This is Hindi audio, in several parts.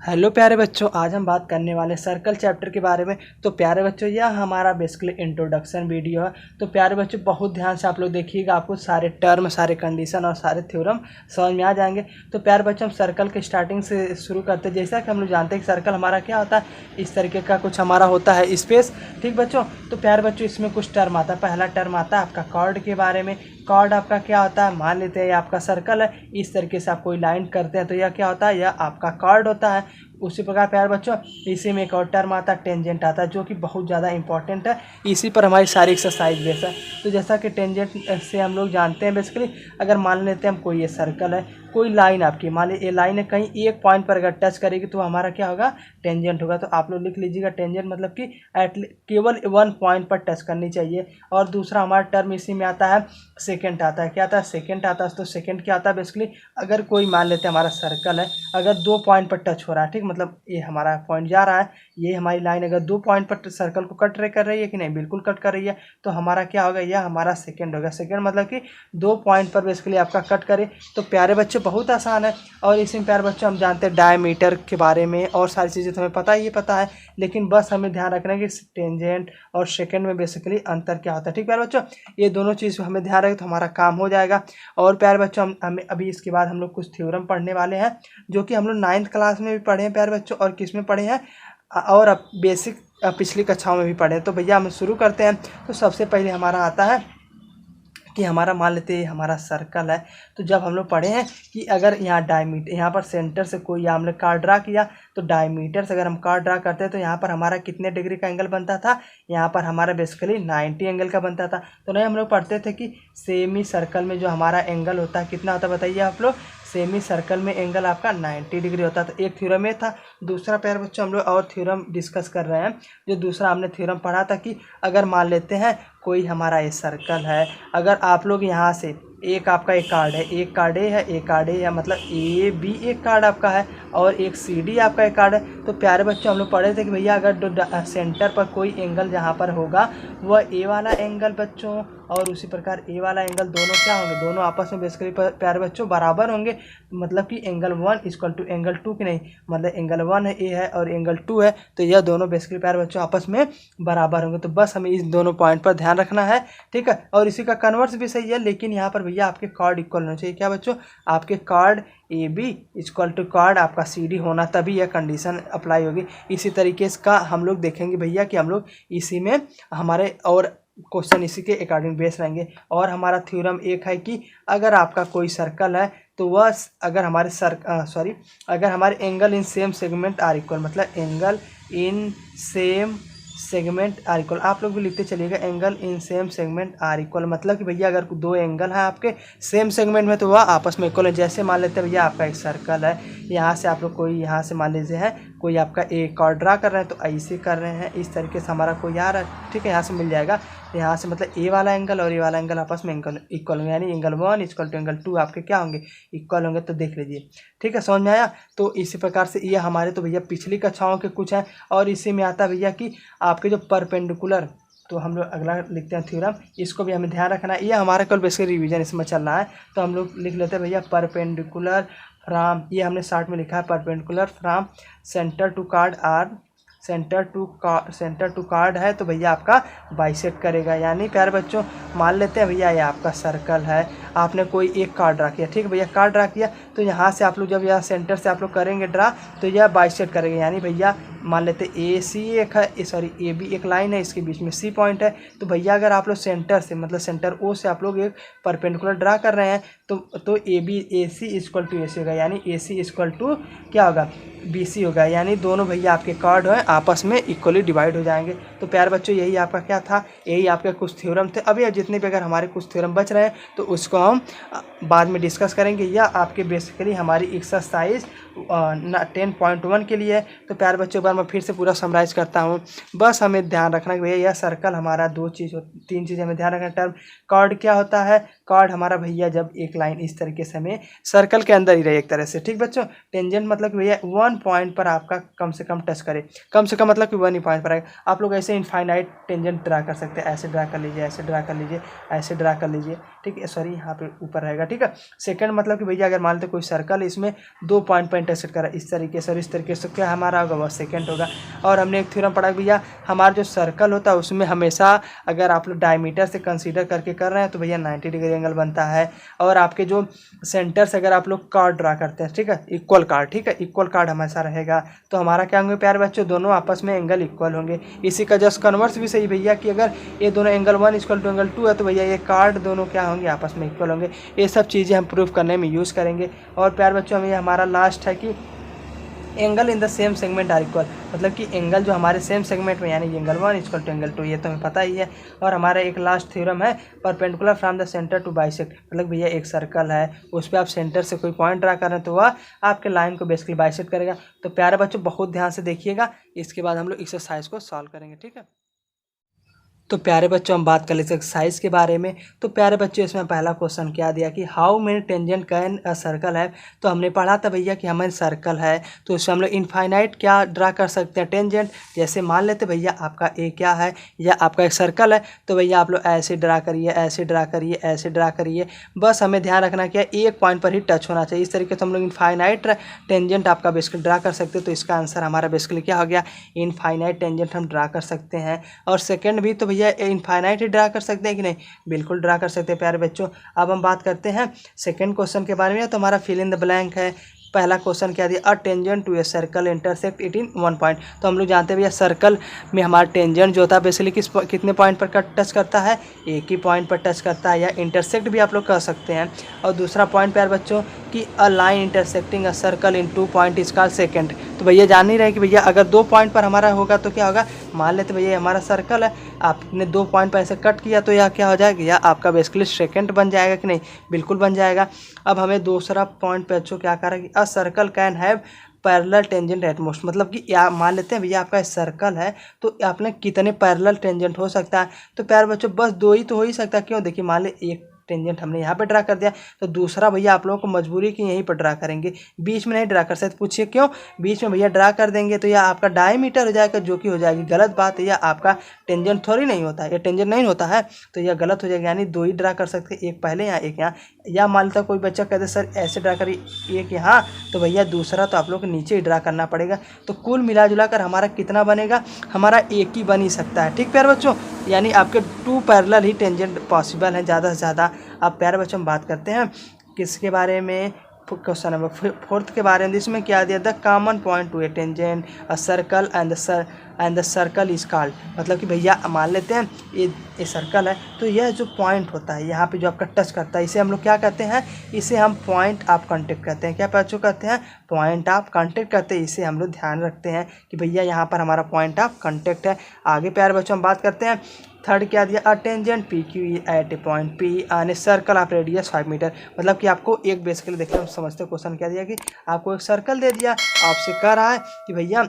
हेलो प्यारे बच्चों, आज हम बात करने वाले सर्कल चैप्टर के बारे में। तो प्यारे बच्चों, यह हमारा बेसिकली इंट्रोडक्शन वीडियो है। तो प्यारे बच्चों, बहुत ध्यान से आप लोग देखिएगा, आपको सारे टर्म, सारे कंडीशन और सारे थ्योरम समझ में आ जाएंगे। तो प्यारे बच्चों, हम सर्कल के स्टार्टिंग से शुरू करते हैं। जैसा कि हम लोग जानते हैं कि सर्कल हमारा क्या होता है, इस तरीके का कुछ हमारा होता है स्पेस। ठीक बच्चों, तो प्यारे बच्चों, इसमें कुछ टर्म आता है। पहला टर्म आता है आपका कॉर्ड के बारे में। कॉर्ड आपका क्या होता है, मान लेते हैं ये आपका सर्कल है, इस तरीके से आप कोई लाइन करते हैं तो यह क्या होता है, यह आपका कॉर्ड होता है। उसी प्रकार प्यारे बच्चों, इसी में एक और टर्म आता है टेंजेंट आता है, जो कि बहुत ज़्यादा इंपॉर्टेंट है। इसी पर हमारी सारी एक्सरसाइज बेस है। तो जैसा कि टेंजेंट से हम लोग जानते हैं, बेसिकली अगर मान लेते हैं हम कोई ये सर्कल है, कोई लाइन आपकी, मान लीजिए ये लाइन है, कहीं एक पॉइंट पर अगर टच करेगी तो हमारा क्या होगा, टेंजेंट होगा। तो आप लोग लिख लीजिएगा, टेंजेंट मतलब कि केवल वन पॉइंट पर टच करनी चाहिए। और दूसरा हमारा टर्म इसी में आता है सेकेंड आता है। क्या आता है, सेकेंड आता है। तो सेकेंड क्या आता है, बेसिकली अगर कोई मान लेते हैं हमारा सर्कल है, अगर दो पॉइंट पर टच हो रहा है, ठीक, मतलब ये हमारा पॉइंट जा रहा है, ये हमारी लाइन अगर दो पॉइंट पर सर्कल को कट कर रही है कि नहीं, बिल्कुल कट कर रही है, तो हमारा क्या होगा, यह हमारा सेकेंड होगा। सेकेंड मतलब कि दो पॉइंट पर बेसिकली आपका कट करे। तो प्यारे बच्चे, बहुत आसान है। और इसी में प्यारे बच्चों, हम जानते हैं डायमीटर के बारे में और सारी चीज़ें तो हमें पता है, लेकिन बस हमें ध्यान रखना है कि टेंजेंट और सेकेंड में बेसिकली अंतर क्या होता है। ठीक प्यारे बच्चों, ये दोनों चीज़ हमें ध्यान रखें तो हमारा काम हो जाएगा। और प्यारे बच्चों, हमें अभी इसके बाद हम लोग कुछ थ्योरम पढ़ने वाले हैं, जो कि हम लोग 9th क्लास में भी पढ़े हैं प्यारे बच्चों, और किस में पढ़े हैं, और अब बेसिक पिछली कक्षाओं में भी पढ़े हैं। तो भैया हम शुरू करते हैं। तो सबसे पहले हमारा आता है कि हमारा, मान लेते हैं हमारा सर्कल है। तो जब हम लोग पढ़े हैं कि अगर यहाँ डायमीटर, यहाँ पर सेंटर से कोई हमने कार्ड ड्रा किया, तो डायमीटर से अगर हम कार्ड ड्रा करते हैं तो यहाँ पर हमारा कितने डिग्री का एंगल बनता था, यहाँ पर हमारा बेसिकली 90 एंगल का बनता था। तो नहीं, हम लोग पढ़ते थे कि सेमी सर्कल में जो हमारा एंगल होता है कितना होता है, बताइए आप लोग। सेमी सर्कल में एंगल आपका 90 डिग्री होता था। एक थ्योरम में था। दूसरा प्यारे बच्चों, हम लोग और थ्योरम डिस्कस कर रहे हैं। जो दूसरा हमने थ्योरम पढ़ा था कि अगर मान लेते हैं कोई हमारा ये सर्कल है, अगर आप लोग यहाँ से एक आपका एक कार्ड है, एक कार्ड ए है, एक कार्ड ए है, मतलब ए बी एक कार्ड आपका है, और एक सी डी आपका एक कार्ड है। तो प्यारे बच्चों, हम लोग पढ़े थे कि भैया अगर सेंटर पर कोई एंगल जहाँ पर होगा वह ए वाला एंगल बच्चों, और उसी प्रकार ए वाला एंगल, दोनों क्या होंगे, दोनों आपस में बेसिकली प्यारे बच्चों बराबर होंगे। मतलब कि एंगल 1 इक्वल टू एंगल 2 की नहीं, मतलब एंगल 1 है, ए है, और एंगल 2 है, तो यह दोनों बेसिकली प्यारे बच्चों आपस में बराबर होंगे। तो बस हमें इस दोनों पॉइंट पर ध्यान रखना है। ठीक है, और इसी का कन्वर्स भी सही है, लेकिन यहाँ पर भैया आपके कार्ड इक्वल होना चाहिए। क्या बच्चों, आपके chord A B equal to chord आपका सी डी होना, तभी यह कंडीशन अप्लाई होगी। इसी तरीके से का हम लोग देखेंगे भैया कि हम लोग इसी में हमारे और क्वेश्चन इसी के अकॉर्डिंग बेस रहेंगे। और हमारा थ्योरम एक है कि अगर आपका कोई सर्कल है तो वह अगर हमारे अगर हमारे angle in same segment are equal, मतलब angle in same segment are equal, आप लोग भी लिखते चलिएगा, angle in same segment are equal, मतलब कि भैया अगर दो एंगल हैं आपके सेम सेगमेंट में तो वह आपस में इक्वल है। जैसे मान लेते हैं भैया आपका एक सर्कल है, यहाँ से आप लोग कोई, यहाँ से मान लीजिए है कोई आपका एक कार्ड ड्रा कर रहे हैं, तो ऐसे कर रहे हैं, इस तरीके से हमारा कोई आ रहा है, ठीक है, यहाँ से मिल जाएगा। यहाँ से मतलब ए वाला एंगल और ए वाला एंगल आपस में एंगल इक्वल होंगे, यानी एंगल 1 इक्वल टू एंगल 2 आपके क्या होंगे, इक्वल होंगे। तो देख लीजिए, ठीक है, समझ में आया। तो इसी प्रकार से ये हमारे तो भैया पिछली कक्षाओं के कुछ हैं। और इसी में आता है भैया कि आपके जो परपेंडिकुलर, तो हम लोग अगला लिखते हैं थ्योरम, इसको भी हमें ध्यान रखना है। ये हमारा कल बेसिकली रिवीजन इसमें चल रहा है, तो हम लोग लिख लेते हैं भैया परपेंडिकुलर फ्रॉम, ये हमने शॉर्ट में लिखा है, perpendicular from centre to chord are, centre to chord है तो भैया आपका बाइसेक्ट करेगा। यानी प्यारे बच्चों, मान लेते हैं भैया ये आपका सर्कल है, आपने कोई एक कार्ड ड्रा किया, ठीक है भैया, कार्ड ड्रा किया, तो यहाँ से आप लोग जब यहाँ सेंटर से आप लोग करेंगे ड्रा, तो यह बाइसेक्ट करेगा। यानी भैया मान लेते ए सी एक है, सॉरी ए बी एक लाइन है, इसके बीच में सी पॉइंट है, तो भैया अगर आप लोग सेंटर से, मतलब सेंटर ओ से आप लोग एक परपेंडिकुलर ड्रा कर रहे हैं, तो ए सी इक्वल टू ए सी होगा, यानी ए सी इक्वल टू क्या होगा, बी सी होगा। यानी दोनों भैया आपके कार्ड हैं आपस में इक्वली डिवाइड हो जाएंगे। तो प्यारे बच्चों, यही आपका क्या था, यही आपके कुछ थ्योरम थे। अभी जितने भी अगर हमारे कुछ थ्योरम बच रहे हैं तो उसको हम बाद में डिस्कस करेंगे, या आपके बेसिकली हमारी एक्सरसाइज 10.1 के लिए। तो प्यारे बच्चों, एक बार मैं फिर से पूरा समराइज करता हूँ। बस हमें ध्यान रखना कि भैया यह सर्कल हमारा तीन चीज़ हमें ध्यान रखना। टर्म कार्ड क्या होता है, कार्ड हमारा भैया जब एक लाइन इस तरीके से हमें सर्कल के अंदर ही रहे एक तरह से, ठीक बच्चों। टेंजेंट मतलब कि भैया 1 पॉइंट पर आपका कम से कम टच करे, कम से कम मतलब कि 1 ही पॉइंट पर आएगा। आप लोग ऐसे इनफाइनाइट टेंजेंट ड्रा कर सकते हैं, ऐसे ड्रा कर लीजिए, ऐसे ड्रा कर लीजिए, ऐसे ड्रा कर लीजिए, ठीक है, सॉरी यहाँ पे ऊपर रहेगा, ठीक है। सेकंड मतलब कि भैया अगर मान लेते कोई सर्कल, इसमें 2 पॉइंट पर इंटरसेक्ट करा इस तरीके से और इस तरीके से, क्या हमारा होगा वह सेकेंड होगा। और हमने एक थ्योरम पढ़ा भैया हमारा जो सर्कल होता है उसमें हमेशा अगर आप लोग डायमीटर से कंसीडर करके कर रहे हैं तो भैया 90 डिग्री एंगल बनता है। और आपके जो सेंटर से अगर आप लोग कार्ड ड्रा करते हैं, ठीक है, इक्वल कार्ड, ठीक है, इक्वल कार्ड हमेशा रहेगा तो हमारा क्या होंगे प्यारे बच्चों, दोनों आपस में एंगल इक्वल होंगे। इसी का जस्ट कन्वर्स भी सही भैया कि अगर ये दोनों एंगल 1 इक्वल टू एंगल 2 है तो भैया ये कार्ड दोनों क्या होंगे, आपस में इक्वल होंगे। ये सब चीज़ें हम प्रूव करने में यूज़ करेंगे। और प्यारे बच्चों हमें हमारा लास्ट है कि angle in the same segment are equal, मतलब कि एंगल जो हमारे सेम सेगमेंट में यानी एंगल 1 इक्वल टू एंगल 2, ये तो हमें पता ही है। और हमारा एक लास्ट थ्योरम है perpendicular from the centre to bisect, मतलब भैया एक सर्कल है उस पर आप सेंटर से कोई पॉइंट ड्रा कर रहे हैं तो वह आपके लाइन को बेसिकली बाइसेक्ट करेगा। तो प्यारे बच्चों बहुत ध्यान से देखिएगा, इसके बाद हम लोग एक्सरसाइज को सॉल्व करेंगे, ठीक है। तो प्यारे बच्चों हम बात कर लेते हैं एक्सरसाइज के बारे में। तो प्यारे बच्चों इसमें पहला क्वेश्चन क्या दिया कि how many tangent can a circle है। तो हमने पढ़ा था भैया कि हमारे सर्कल है तो इसमें हम लोग इनफाइनाइट क्या ड्रा कर सकते हैं टेंजेंट। जैसे मान लेते भैया आपका ए क्या है या आपका एक सर्कल है तो भैया आप लोग ऐसे ड्रा करिए, ऐसे ड्रा करिए, ऐसे ड्रा करिए, बस हमें ध्यान रखना क्या एक पॉइंट पर ही टच होना चाहिए। इस तरीके से हम लोग इनफाइनाइट टेंजेंट आपका बेसिकली ड्रा कर सकते हैं। तो इसका आंसर हमारा बेसिकली क्या हो गया, इनफाइनाइट टेंजेंट हम ड्रा कर सकते हैं। और सेकेंड भी तो भैया इनफाइनाइट ही ड्रा कर सकते हैं कि नहीं, बिल्कुल ड्रा कर सकते हैं प्यारे बच्चों। अब हम बात करते हैं सेकंड क्वेश्चन के बारे में। तो हमारा फिल इन द ब्लैंक है। पहला क्वेश्चन क्या दिया, a tangent to a circle intersect it in 1 point. तो हम लोग जानते हैं भैया सर्कल में हमारा टेंजेंट जो होता है बेसिकली कितने पॉइंट पर टच करता है, एक ही पॉइंट पर टच करता है, या इंटरसेक्ट भी आप लोग कह सकते हैं। और दूसरा पॉइंट प्यारे बच्चों कि a line intersecting a circle in 2 point is called second. तो भैया जान ही रहे कि भैया अगर 2 पॉइंट पर हमारा होगा तो क्या होगा, मान लेते भैया हमारा सर्कल है, आपने 2 पॉइंट पर ऐसे कट किया तो यह क्या हो जाएगा, या आपका बेसिकली सेकेंड बन जाएगा कि नहीं, बिल्कुल बन जाएगा। अब हमें दूसरा पॉइंट पे अच्छो क्या करें कि a circle can have parallel tangent at most, मतलब कि या मान लेते हैं भैया आपका सर्कल है तो आपने कितने पैरेलल टेंजेंट हो सकता है। तो प्यारे बच्चों बस 2 ही तो हो ही सकता है। क्यों, देखिए मान ले एक टेंजेंट हमने यहाँ पे ड्रा कर दिया तो दूसरा भैया आप लोगों को मजबूरी कि यहीं पर ड्रा करेंगे, बीच में नहीं ड्रा कर सकते। पूछिए क्यों, बीच में भैया ड्रा कर देंगे तो यह आपका डायमीटर हो जाएगा जो कि हो जाएगी गलत बात है, या आपका टेंजेंट थोड़ी नहीं होता है, या टेंजेंट नहीं होता है तो यह गलत हो जाएगा। यानी 2 ही ड्रा कर सकते, एक पहले यहाँ एक यहाँ। या मान लेता कोई बच्चा कहते सर ऐसे ड्रा करिए एक यहाँ, तो भैया दूसरा तो आप लोग को नीचे ही ड्रा करना पड़ेगा। तो कुल मिला जुला कर हमारा कितना बनेगा, हमारा एक ही बन ही सकता है, ठीक प्यारे बच्चों। यानी आपके 2 पैरेलल ही टेंजेंट पॉसिबल हैं ज़्यादा से ज़्यादा। अब प्यारे बच्चों हम बात करते हैं किसके बारे में, क्वेश्चन नंबर 4 के बारे में। इसमें क्या दिया, the common point two A tangent a circle and the circle is called, मतलब कि भैया मान लेते हैं ये सर्कल है तो यह जो पॉइंट होता है यहाँ पे जो आपका टच करता है इसे हम लोग क्या कहते हैं, इसे हम पॉइंट ऑफ कांटेक्ट कहते हैं। क्या बच्चों कहते हैं, पॉइंट ऑफ कांटेक्ट कहते हैं। इसे हम लोग ध्यान रखते हैं कि भैया यहाँ पर हमारा पॉइंट ऑफ कांटेक्ट है। आगे प्यारे बच्चों हम बात करते हैं थर्ड क्या दिया, a tangent P Q at a point P on a circle of radius 5 metre, मतलब कि आपको एक बेसिकली देखते हैं समझते क्वेश्चन क्या दिया कि आपको एक सर्कल दे दिया, आपसे कह रहा है कि भैया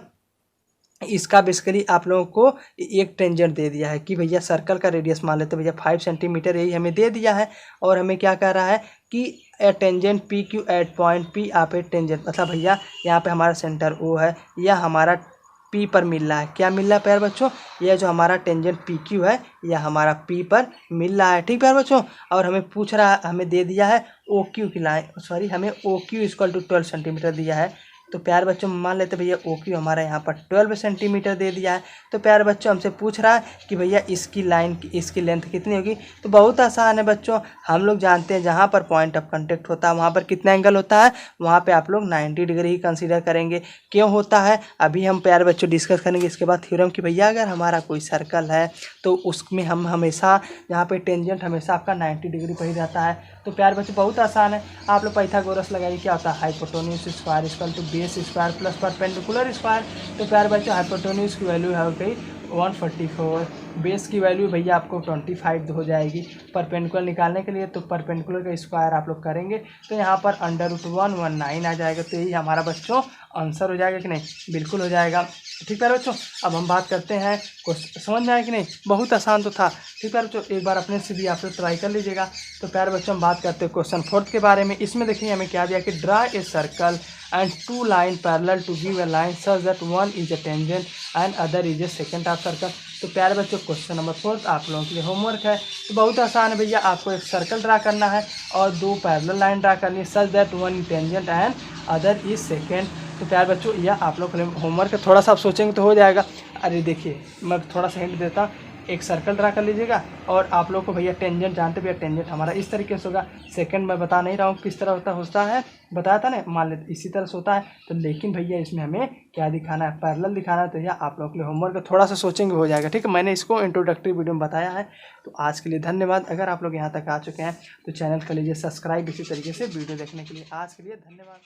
इसका बेसिकली आप लोगों को एक टेंजेंट दे दिया है कि भैया सर्कल का रेडियस मान लेते भैया 5 सेंटीमीटर, यही हमें दे दिया है। और हमें क्या कह रहा है कि a tangent P Q at point P आप ए टेंजेंट, मतलब भैया यहाँ पे हमारा सेंटर ओ है या हमारा पी पर मिल रहा है। क्या मिल रहा है प्यारे बच्चों, यह जो हमारा टेंजेंट पी क्यू है यह हमारा पी पर मिल रहा है, ठीक प्यारे बच्चों। और हमें पूछ रहा है, हमें दे दिया है ओ क्यू की लाइन, सॉरी हमें O Q equal to 12 centimetre दिया है। तो प्यारे बच्चों मान लेते भैया ओ क्यू हमारा यहाँ पर 12 सेंटीमीटर दे दिया है। तो प्यारे बच्चों हमसे पूछ रहा है कि भैया इसकी लाइन की इसकी लेंथ कितनी होगी। तो बहुत आसान है बच्चों, हम लोग जानते हैं जहाँ पर पॉइंट ऑफ कांटेक्ट होता है वहाँ पर कितना एंगल होता है, वहाँ पे आप लोग 90 डिग्री ही कंसीडर करेंगे। क्यों होता है अभी हम प्यारे बच्चों डिस्कस करेंगे। इसके बाद थ्योरम कि भैया अगर हमारा कोई सर्कल है तो उसमें हम हमेशा यहाँ पे टेंजेंट हमेशा आपका 90 डिग्री पर ही रहता है। तो प्यारे बच्चों बहुत आसान है, आप लोग पाइथागोरस लगाइए। क्या होता है, hypotenuse square equal to base square plus perpendicular square. तो प्यारे बच्चों हाइपोटेन्यूज की वैल्यू है गई 144, बेस की वैल्यू भैया आपको 25 हो जाएगी। परपेंडिकुलर निकालने के लिए तो परपेंडिकुलर का स्क्वायर आप लोग करेंगे तो यहाँ पर √119 आ जाएगा। तो यही हमारा बच्चों आंसर हो जाएगा कि नहीं, बिल्कुल हो जाएगा, ठीक है बच्चों। अब हम बात करते हैं समझ में आया कि नहीं, बहुत आसान तो था, ठीक है बच्चों। एक बार अपने से भी आप लोग ट्राई कर लीजिएगा। तो प्यारे बच्चों हम बात करते हैं क्वेश्चन 4 के बारे में। इसमें देखिए हमें क्या दिया कि draw a circle and 2 line parallel to give a line such that one is a tangent and other is a secant of circle। तो प्यारे बच्चों क्वेश्चन नंबर 4 आप लोगों के लिए होमवर्क है। तो बहुत आसान है भैया, आपको एक सर्कल ड्रा करना है और 2 पैरेलल लाइन ड्रा करनी है such that one tangent and other is second. तो प्यार बच्चों यह आप लोग होमवर्क थोड़ा सा आप सोचेंगे तो हो जाएगा। अरे देखिए मैं थोड़ा सा हिंट देता हूँ, एक सर्कल ड्रा कर लीजिएगा और आप लोग को भैया टेंजेंट जानते भैया, टेंजेंट हमारा इस तरीके से होगा। सेकंड मैं बता नहीं रहा हूँ किस तरह होता है, बताया था ना, मान लेते इसी तरह से होता है। तो लेकिन भैया इसमें हमें क्या दिखाना है, पैरेलल दिखाना है। तो यह आप लोग के लिए होमवर्क थोड़ा सा सोचेंगे हो जाएगा, ठीक है। मैंने इसको इंट्रोडक्टरी वीडियो में बताया है। तो आज के लिए धन्यवाद। अगर आप लोग यहाँ तक आ चुके हैं तो चैनल कर लीजिए सब्सक्राइब इसी तरीके से वीडियो देखने के लिए। आज के लिए धन्यवाद।